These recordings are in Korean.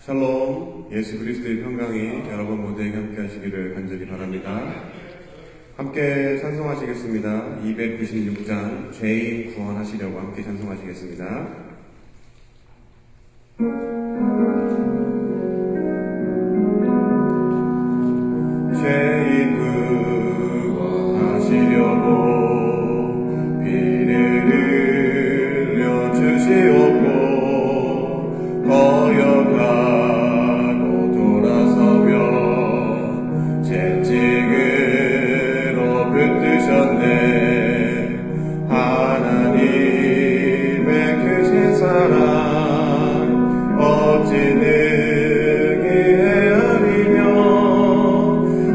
샬롬, 예수 그리스도의 평강이 여러분 모두에게 함께 하시기를 간절히 바랍니다. 함께 찬송하시겠습니다. 296장 죄인 구원하시려고 함께 찬송하시겠습니다. 죄인 구원하시려고 피를 흘려 주시옵고 거역하고 돌아서며 채찍으로 붙드셨네. 하나님의 크신 사랑 어찌 능히 헤아리며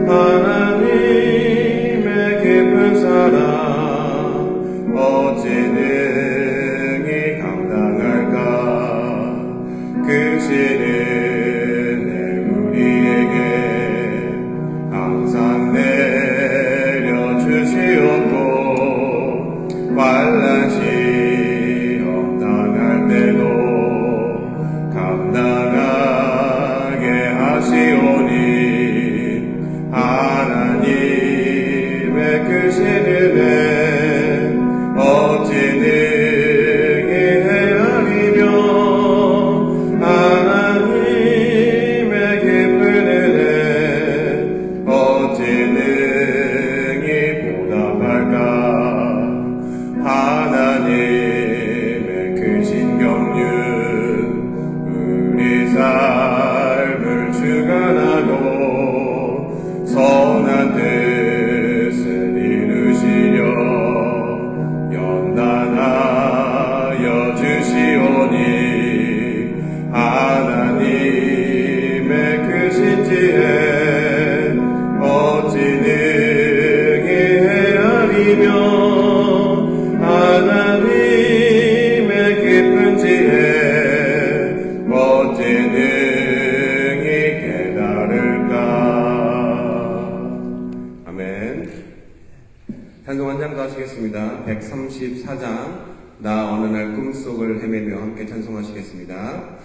하나님의 깊은 사랑 어찌 능히 감당할까. 크신 은혜 우리에게 항상 내려주시옵고 환난 시험 당할 때도 감당하게 하시오니 하나님의 크신 은혜 어찌 능히 헤아리며 하나님의 깊은 은혜 어찌 능히 보답할까. 하나님의 크신 경륜 우리 삶을 주관하고 선한 뜻을 이루시려 연단하여 주시오니 하나님의 크신 지혜 어찌 능히 헤아리며 하나님의 깊은 지혜 어찌 능히 깨달을까. 아멘. 찬송 한 장 더 하시겠습니다. 134장 나 어느 날 꿈속을 헤매며 함께 찬송하시겠습니다.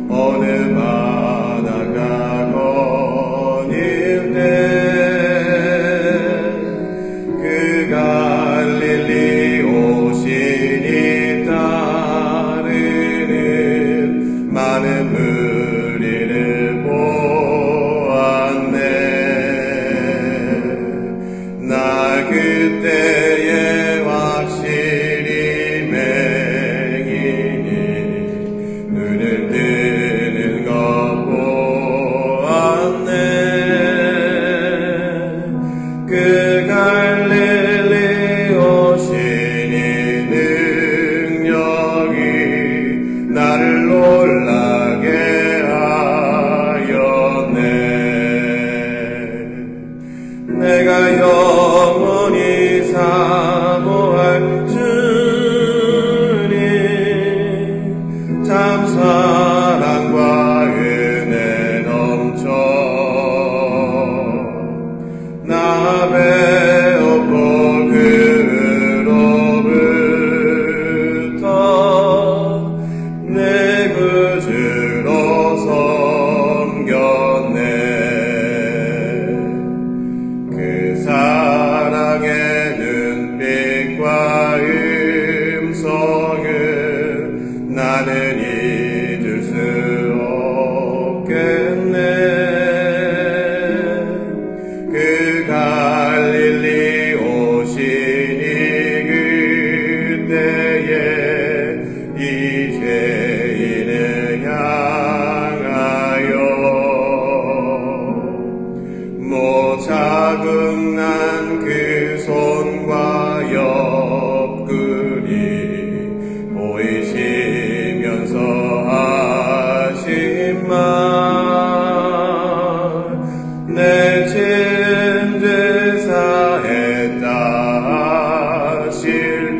어느 바다가 거닐며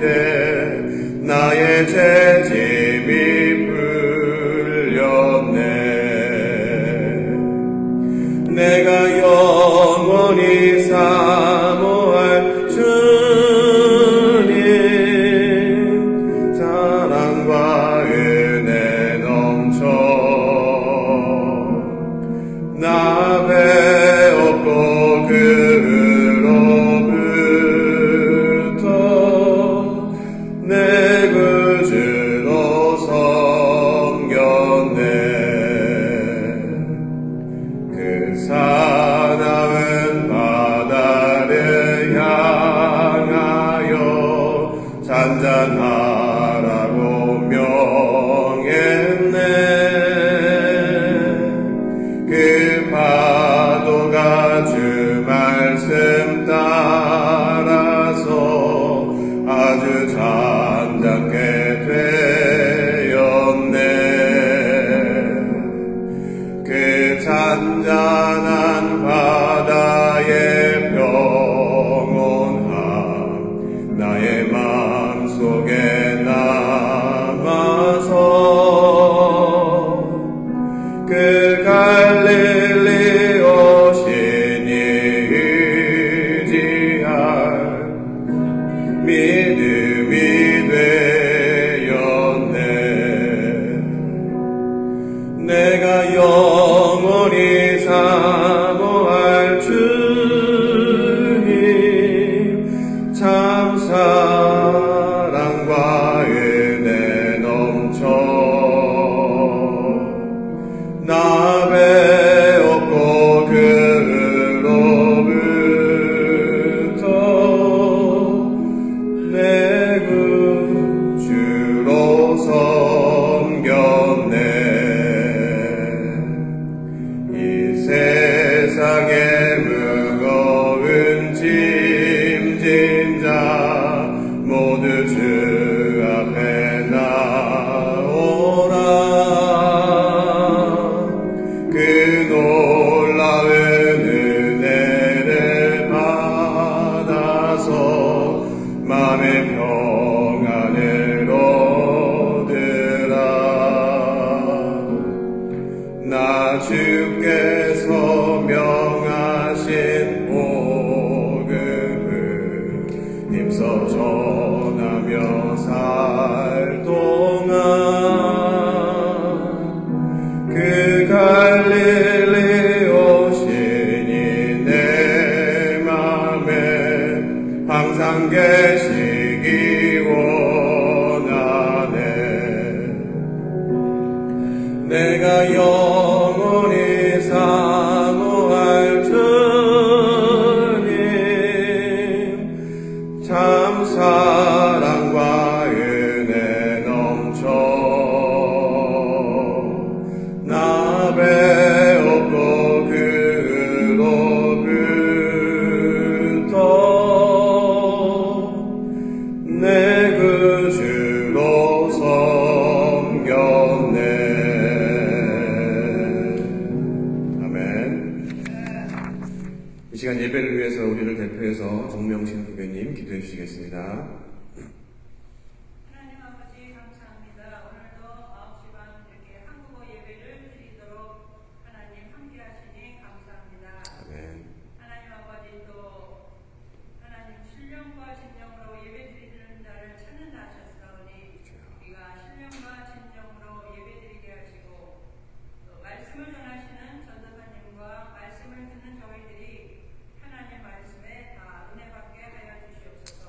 때 나의 죄짐이 풀렸네. 내가 영원히 사모할 주님 사랑과 은혜 넘쳐 나 배웠고 그로부터 내 구주로 섬겼네. 그 사나운 바다를 향하여 잔잔하라고 명했네. 그 파도가 주 말씀 따라서 아주 잔잔케 되었네. 그 잔잔한 바다의 평온함 나의 마음속에 남아서 그 갈릴리 오시니 의지할 믿음이 되었네. 내가 영원히 사모할 주님 참 사랑과 은혜 넘쳐 나 배웠고 그로부터 내 구주로 섬겼네. 이 세상에 무거운 짐진 자 모두 주 앞에 나오라. 그 놀라운 은혜를 받아서 마음의 평안을 얻으라. 나 주께서 명하신 복음을 힘써 전하며 살 동안 그 갈릴리 오시니 내 맘에 항상 계시기 원하네. 내가 영원히 사모할 주님 참 사랑과 은혜 넘쳐 나 배웠고 그로부터 내 구주로 섬겼네. 아멘. 이 시간 예배를 위해서 우리를 대표해서 정명신 후배님 기도해 주시겠습니다. 하나님 아버지 감사합니다. 오늘도 9시 반 이렇게 한국어 예배를 드리도록 하나님 함께 하시니 감사합니다. 아멘. 하나님 아버지 또 하나님 신령과 진정으로 예배 드리는 자를 찾는다 하셨사오니 우리가 신령과 진정으로 예배 드리게 하시고 또 말씀을 전하시는 전도사님과 말씀을 듣는 저희들이 하나님 말씀에 다 은혜 받게 하여 주시옵소서.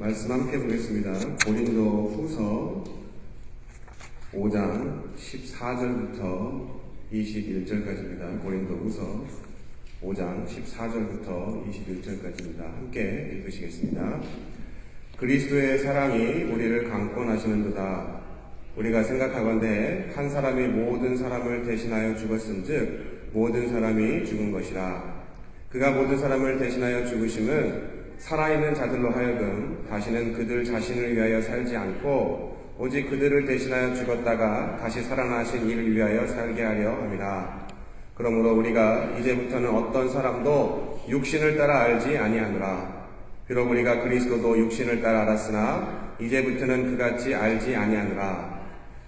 말씀 함께 보겠습니다. 고린도 후서 5장 14절부터 21절까지입니다. 고린도 후서 5장 14절부터 21절까지입니다. 함께 읽으시겠습니다. 그리스도의 사랑이 우리를 강권하시는도다. 우리가 생각하건대 한 사람이 모든 사람을 대신하여 죽었은즉 모든 사람이 죽은 것이라. 그가 모든 사람을 대신하여 죽으심은 살아있는 자들로 하여금 다시는 그들 자신을 위하여 살지 않고 오직 그들을 대신하여 죽었다가 다시 살아나신 이를 위하여 살게 하려 함이라. 그러므로 우리가 이제부터는 어떤 사람도 육신을 따라 알지 아니하노라. 비록 우리가 그리스도도 육신을 따라 알았으나 이제부터는 그같이 알지 아니하노라.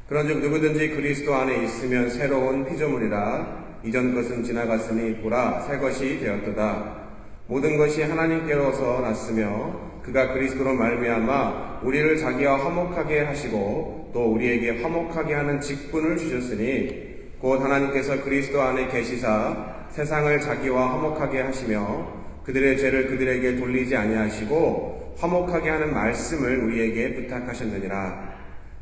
그런즉 누구든지 그리스도 안에 있으면 새로운 피조물이라. 이전 것은 지나갔으니 보라 새 것이 되었도다. 모든 것이 하나님께로서 났으며 그가 그리스도로 말미암아 우리를 자기와 화목하게 하시고 또 우리에게 화목하게 하는 직분을 주셨으니 곧 하나님께서 그리스도 안에 계시사 세상을 자기와 화목하게 하시며 그들의 죄를 그들에게 돌리지 아니하시고 화목하게 하는 말씀을 우리에게 부탁하셨느니라.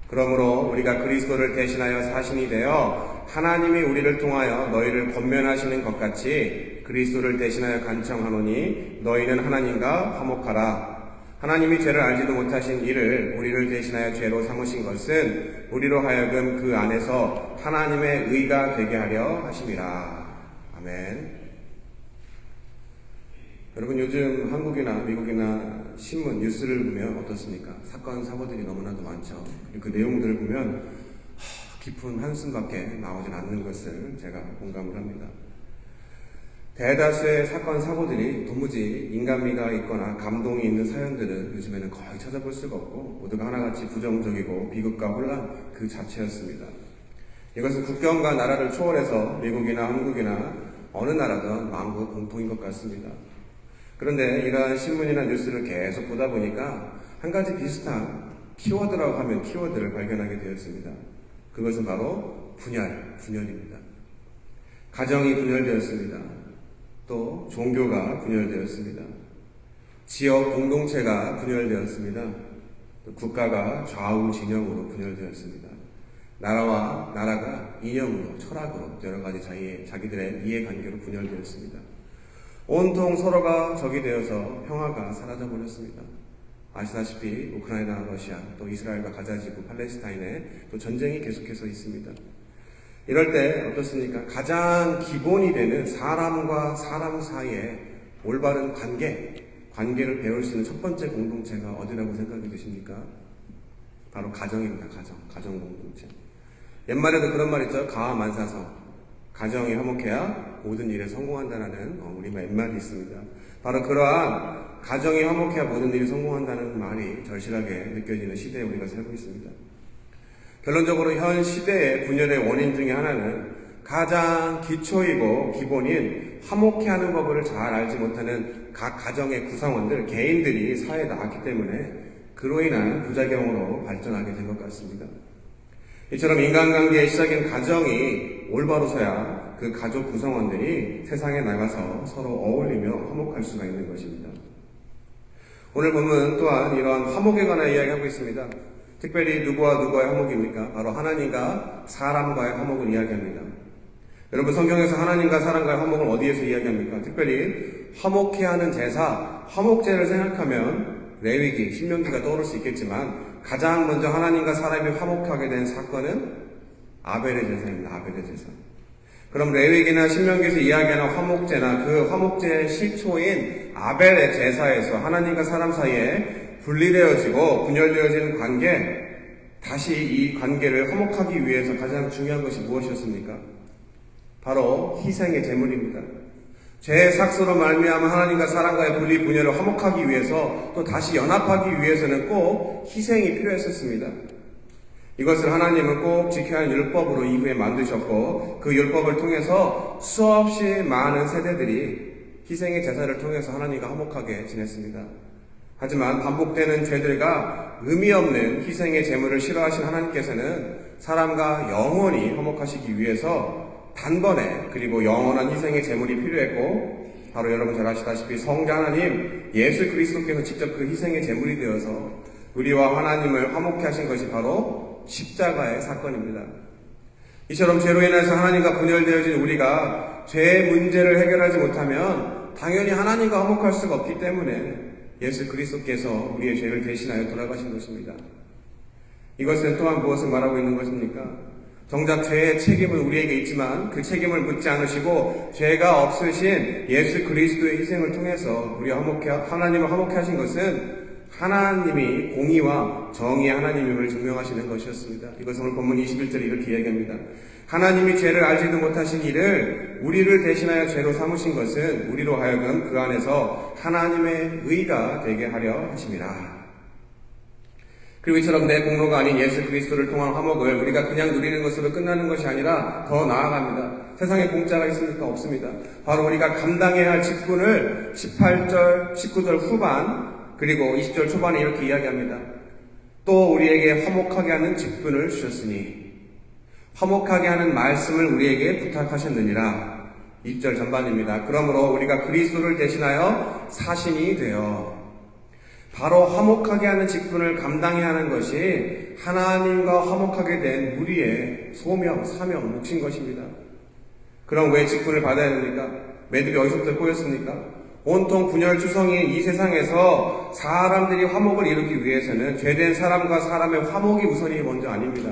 그러므로 우리가 그리스도를 대신하여 사신이 되어 하나님이 우리를 통하여 너희를 권면하시는 것 같이 그리스도를 대신하여 간청하노니 너희는 하나님과 화목하라. 하나님이 죄를 알지도 못하신 이를 우리를 대신하여 죄로 삼으신 것은 우리로 하여금 그 안에서 하나님의 의가 되게 하려 하심이라. 아멘. 여러분, 요즘 한국이나 미국이나 신문, 뉴스를 보면 어떻습니까? 사건, 사고들이 너무나도 많죠. 그 내용들을 보면 깊은 한숨밖에 나오진 않는 것을 제가 공감을 합니다. 대다수의 사건, 사고들이 도무지 인간미가 있거나 감동이 있는 사연들은 요즘에는 거의 찾아볼 수가 없고 모두가 하나같이 부정적이고 비극과 혼란 그 자체였습니다. 이것은 국경과 나라를 초월해서 미국이나 한국이나 어느 나라든 만국 공통인 것 같습니다. 그런데 이러한 신문이나 뉴스를 계속 보다 보니까 한 가지 비슷한 키워드라고 하면 키워드를 발견하게 되었습니다. 그것은 바로 분열입니다. 가정이 분열되었습니다. 또 종교가 분열되었습니다. 지역 공동체가 분열되었습니다. 또 국가가 좌우 진영으로 분열되었습니다. 나라와 나라가 이념으로, 철학으로 여러 가지 자기들의 이해관계로 분열되었습니다. 온통 서로가 적이 되어서 평화가 사라져버렸습니다. 아시다시피 우크라이나, 러시아, 또 이스라엘과 가자지구, 팔레스타인에 또 전쟁이 계속해서 있습니다. 이럴 때 어떻습니까? 가장 기본이 되는 사람과 사람 사이의 올바른 관계를 배울 수 있는 첫 번째 공동체가 어디라고 생각이 드십니까? 바로 가정입니다. 가정 공동체. 옛말에도 그런 말 있죠. 가만사성. 가정이 화목해야 모든 일에 성공한다는 우리말 옛말이 있습니다. 바로 그러한 가정이 화목해야 모든 일이 성공한다는 말이 절실하게 느껴지는 시대에 우리가 살고 있습니다. 결론적으로 현 시대의 분열의 원인 중에 하나는 가장 기초이고 기본인 화목해하는 법을 잘 알지 못하는 각 가정의 구성원들, 개인들이 사회에 나왔기 때문에 그로 인한 부작용으로 발전하게 된 것 같습니다. 이처럼 인간관계의 시작인 가정이 올바로 서야 그 가족 구성원들이 세상에 나가서 서로 어울리며 화목할 수가 있는 것입니다. 오늘 본문 또한 이러한 화목에 관한 이야기하고 있습니다. 특별히 누구와 누구의 화목입니까? 바로 하나님과 사람과의 화목을 이야기합니다. 여러분, 성경에서 하나님과 사람과의 화목을 어디에서 이야기합니까? 특별히 화목해 하는 제사, 화목제를 생각하면 레위기, 신명기가 떠오를 수 있겠지만 가장 먼저 하나님과 사람이 화목하게 된 사건은 아벨의 제사입니다. 아벨의 제사. 그럼 레위기나 신명기에서 이야기하는 화목제나 그 화목제의 시초인 아벨의 제사에서 하나님과 사람 사이에 분리되어지고 분열되어지는 관계, 다시 이 관계를 화목하기 위해서 가장 중요한 것이 무엇이었습니까? 바로 희생의 제물입니다. 죄의 삭소로 말미암아 하나님과 사람과의 분리 분열을 화목하기 위해서 또 다시 연합하기 위해서는 꼭 희생이 필요했었습니다. 이것을 하나님은 꼭 지켜야 하는 율법으로 이후에 만드셨고 그 율법을 통해서 수없이 많은 세대들이 희생의 제사를 통해서 하나님과 화목하게 지냈습니다. 하지만 반복되는 죄들과 의미 없는 희생의 제물을 싫어하신 하나님께서는 사람과 영원히 화목하시기 위해서 단번에 그리고 영원한 희생의 제물이 필요했고 바로 여러분 잘 아시다시피 성자 하나님 예수 그리스도께서 직접 그 희생의 제물이 되어서 우리와 하나님을 화목케 하신 것이 바로 십자가의 사건입니다. 이처럼 죄로 인해서 하나님과 분열되어진 우리가 죄의 문제를 해결하지 못하면 당연히 하나님과 화목할 수가 없기 때문에 예수 그리스도께서 우리의 죄를 대신하여 돌아가신 것입니다. 이것은 또한 무엇을 말하고 있는 것입니까? 정작 죄의 책임은 우리에게 있지만 그 책임을 묻지 않으시고 죄가 없으신 예수 그리스도의 희생을 통해서 하나님을 화목케 하신 것은 하나님이 공의와 정의의 하나님임을 증명하시는 것이었습니다. 이것은 오늘 본문 21절에 이렇게 이야기합니다. 하나님이 죄를 알지도 못하신 이를 우리를 대신하여 죄로 삼으신 것은 우리로 하여금 그 안에서 하나님의 의가 되게 하려 하심이라. 그리고 이처럼 내 공로가 아닌 예수 그리스도를 통한 화목을 우리가 그냥 누리는 것으로 끝나는 것이 아니라 더 나아갑니다. 세상에 공짜가 있습니까? 없습니다. 바로 우리가 감당해야 할 직분을 18절, 19절 후반 그리고 20절 초반에 이렇게 이야기합니다. 또 우리에게 화목하게 하는 직분을 주셨으니 화목하게 하는 말씀을 우리에게 부탁하셨느니라. 2절 전반입니다. 그러므로 우리가 그리스도를 대신하여 사신이 되어 바로 화목하게 하는 직분을 감당해야 하는 것이 하나님과 화목하게 된 우리의 소명, 사명, 몫인 것입니다. 그럼 왜 직분을 받아야 됩니까? 매듭이 어디서부터 꼬였습니까? 온통 분열주성인 이 세상에서 사람들이 화목을 이루기 위해서는 죄된 사람과 사람의 화목이 우선이 먼저 아닙니다.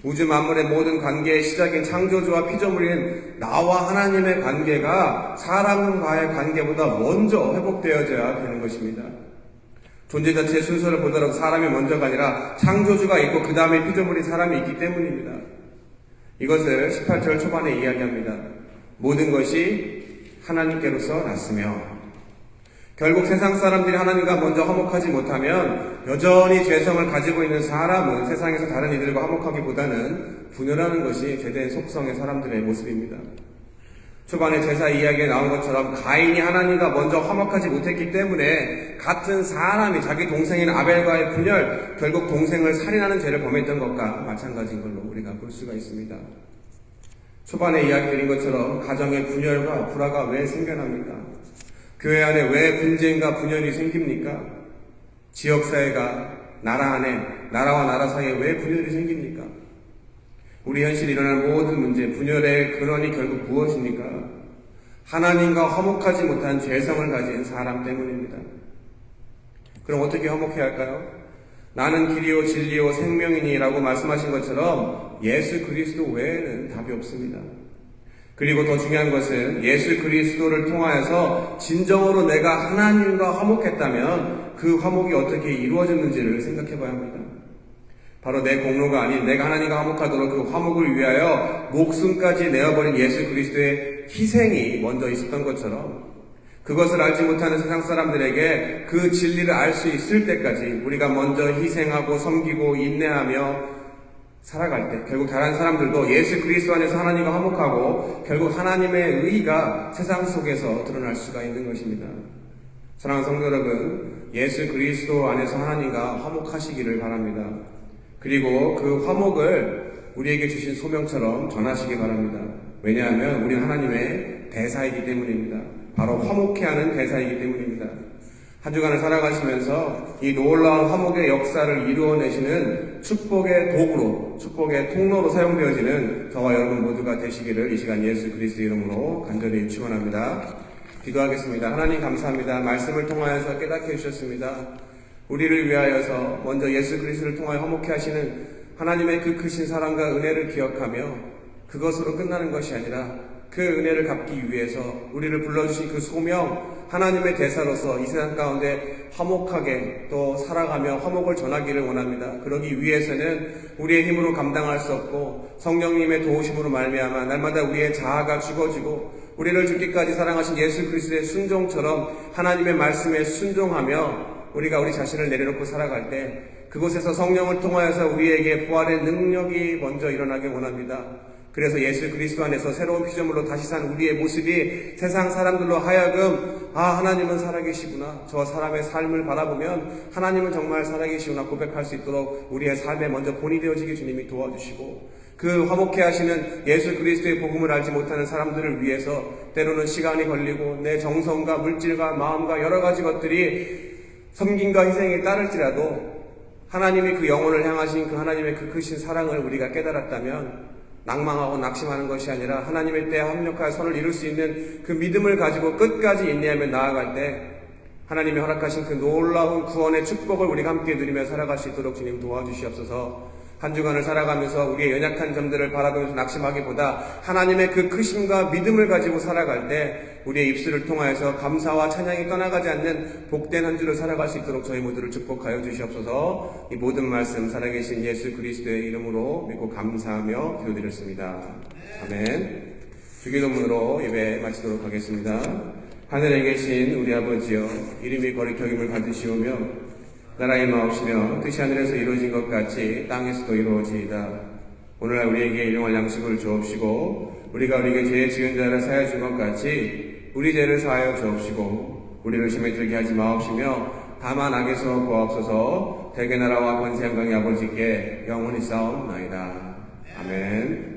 우주 만물의 모든 관계의 시작인 창조주와 피조물인 나와 하나님의 관계가 사람과의 관계보다 먼저 회복되어져야 되는 것입니다. 존재 자체의 순서를 보더라도 사람이 먼저가 아니라 창조주가 있고 그 다음에 피조물인 사람이 있기 때문입니다. 이것을 18절 초반에 이야기합니다. 모든 것이 하나님께로서 났으며 결국 세상 사람들이 하나님과 먼저 화목하지 못하면 여전히 죄성을 가지고 있는 사람은 세상에서 다른 이들과 화목하기보다는 분열하는 것이 죄된 속성의 사람들의 모습입니다. 초반에 제사 이야기에 나온 것처럼 가인이 하나님과 먼저 화목하지 못했기 때문에 같은 사람이 자기 동생인 아벨과의 분열, 결국 동생을 살인하는 죄를 범했던 것과 마찬가지인 걸로 우리가 볼 수가 있습니다. 초반에 이야기 드린 것처럼 가정의 분열과 불화가 왜 생겨납니까? 교회 안에 왜 분쟁과 분열이 생깁니까? 지역사회가 나라 안에, 나라와 나라 사이에 왜 분열이 생깁니까? 우리 현실에 일어나는 모든 문제, 분열의 근원이 결국 무엇입니까? 하나님과 화목하지 못한 죄성을 가진 사람 때문입니다. 그럼 어떻게 화목해야 할까요? 나는 길이요 진리요 생명이니 라고 말씀하신 것처럼 예수 그리스도 외에는 답이 없습니다. 그리고 더 중요한 것은 예수 그리스도를 통하여서 진정으로 내가 하나님과 화목했다면 그 화목이 어떻게 이루어졌는지를 생각해 봐야 합니다. 바로 내 공로가 아닌 내가 하나님과 화목하도록 그 화목을 위하여 목숨까지 내어버린 예수 그리스도의 희생이 먼저 있었던 것처럼 그것을 알지 못하는 세상 사람들에게 그 진리를 알 수 있을 때까지 우리가 먼저 희생하고 섬기고 인내하며 살아갈 때 결국 다른 사람들도 예수 그리스도 안에서 하나님과 화목하고 결국 하나님의 의가 세상 속에서 드러날 수가 있는 것입니다. 사랑하는 성도 여러분, 예수 그리스도 안에서 하나님과 화목하시기를 바랍니다. 그리고 그 화목을 우리에게 주신 소명처럼 전하시기 바랍니다. 왜냐하면 우리는 하나님의 대사이기 때문입니다. 바로 화목케 하는 대사이기 때문입니다. 한 주간을 살아가시면서 이 놀라운 화목의 역사를 이루어내시는 축복의 도구로, 축복의 통로로 사용되어지는 저와 여러분 모두가 되시기를 이 시간 예수 그리스도 이름으로 간절히 축원합니다. 기도하겠습니다. 하나님 감사합니다. 말씀을 통하여서 깨닫게 해주셨습니다. 우리를 위하여서 먼저 예수 그리스도를 통하여 화목케 하시는 하나님의 그 크신 사랑과 은혜를 기억하며 그것으로 끝나는 것이 아니라 그 은혜를 갚기 위해서 우리를 불러주신 그 소명, 하나님의 대사로서 이 세상 가운데 화목하게 또 살아가며 화목을 전하기를 원합니다. 그러기 위해서는 우리의 힘으로 감당할 수 없고 성령님의 도우심으로 말미암아 날마다 우리의 자아가 죽어지고 우리를 죽기까지 사랑하신 예수 그리스도의 순종처럼 하나님의 말씀에 순종하며 우리가 우리 자신을 내려놓고 살아갈 때 그곳에서 성령을 통하여서 우리에게 부활의 능력이 먼저 일어나길 원합니다. 그래서 예수 그리스도 안에서 새로운 피조물로 다시 산 우리의 모습이 세상 사람들로 하여금 하나님은 살아계시구나, 저 사람의 삶을 바라보면 하나님은 정말 살아계시구나 고백할 수 있도록 우리의 삶에 먼저 본이 되어지게 주님이 도와주시고 그 화목해 하시는 예수 그리스도의 복음을 알지 못하는 사람들을 위해서 때로는 시간이 걸리고 내 정성과 물질과 마음과 여러 가지 것들이 섬김과 희생에 따를지라도 하나님이 그 영혼을 향하신 그 하나님의 그 크신 사랑을 우리가 깨달았다면 낭망하고 낙심하는 것이 아니라 하나님의 때에 합력하여 선을 이룰 수 있는 그 믿음을 가지고 끝까지 인내하며 나아갈 때 하나님이 허락하신 그 놀라운 구원의 축복을 우리가 함께 누리며 살아갈 수 있도록 주님 도와주시옵소서. 한 주간을 살아가면서 우리의 연약한 점들을 바라보면서 낙심하기보다 하나님의 그 크심과 믿음을 가지고 살아갈 때 우리의 입술을 통하여서 감사와 찬양이 떠나가지 않는 복된 한 주를 살아갈 수 있도록 저희 모두를 축복하여 주시옵소서. 이 모든 말씀 살아계신 예수 그리스도의 이름으로 믿고 감사하며 기도드렸습니다. 아멘. 주기도문으로 예배 마치도록 하겠습니다. 하늘에 계신 우리 아버지여, 이름이 거룩히 여김을 받으시오며 나라의 마옵시며 뜻이 하늘에서 이루어진 것 같이 땅에서도 이루어지이다. 오늘날 우리에게 일용할 양식을 주옵시고 우리가 우리에게 죄 지은 자를 사하여 준 것 같이 우리 죄를 사하여 주옵시고 우리를 시험에 들게 하지 마옵시며 다만 악에서 구하옵소서. 대개 나라와 권세 영광의 아버지께 영원히 싸움나이다. 아멘.